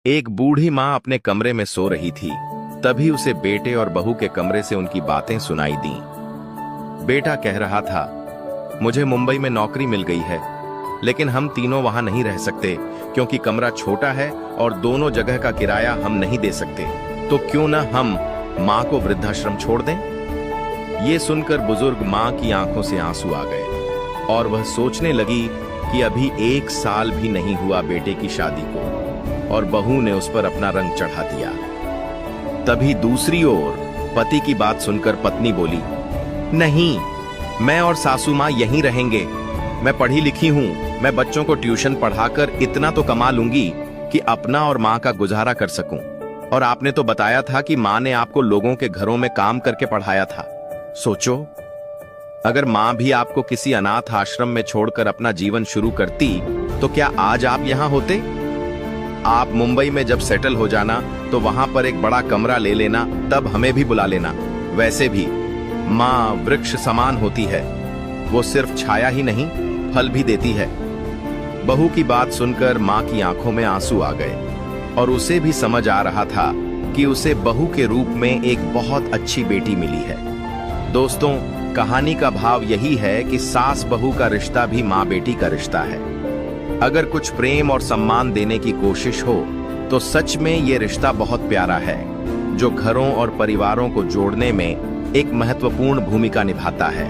एक बूढ़ी माँ अपने कमरे में सो रही थी। तभी उसे बेटे और बहू के कमरे से उनकी बातें सुनाई दी। बेटा कह रहा था, मुझे मुंबई में नौकरी मिल गई है, लेकिन हम तीनों वहां नहीं रह सकते क्योंकि कमरा छोटा है और दोनों जगह का किराया हम नहीं दे सकते। तो क्यों न हम माँ को वृद्धाश्रम छोड़ दें। ये सुनकर बुजुर्ग माँ की आंखों से आंसू आ गए और वह सोचने लगी कि अभी 1 साल भी नहीं हुआ बेटे की शादी को और बहू ने उस पर अपना रंग चढ़ा दिया। तभी दूसरी ओर पति की बात सुनकर पत्नी बोली, नहीं, मैं और सासू माँ यहीं रहेंगे। मैं पढ़ी लिखी हूँ, मैं बच्चों को ट्यूशन पढ़ाकर इतना तो कमा लूंगी कि अपना और माँ का गुजारा कर सकूं। और आपने तो बताया था कि माँ ने आपको लोगों के घरों में काम करके पढ़ाया था। सोचो, अगर माँ भी आपको किसी अनाथ आश्रम में छोड़कर अपना जीवन शुरू करती तो क्या आज आप यहाँ होते। आप मुंबई में जब सेटल हो जाना तो वहां पर एक बड़ा कमरा ले लेना, तब हमें भी बुला लेना। वैसे भी माँ वृक्ष समान होती है, वो सिर्फ छाया ही नहीं फल भी देती है। बहू की बात सुनकर माँ की आंखों में आंसू आ गए और उसे भी समझ आ रहा था कि उसे बहू के रूप में एक बहुत अच्छी बेटी मिली है। दोस्तों, कहानी का भाव यही है कि सास बहू का रिश्ता भी माँ बेटी का रिश्ता है। अगर कुछ प्रेम और सम्मान देने की कोशिश हो तो सच में ये रिश्ता बहुत प्यारा है, जो घरों और परिवारों को जोड़ने में एक महत्वपूर्ण भूमिका निभाता है।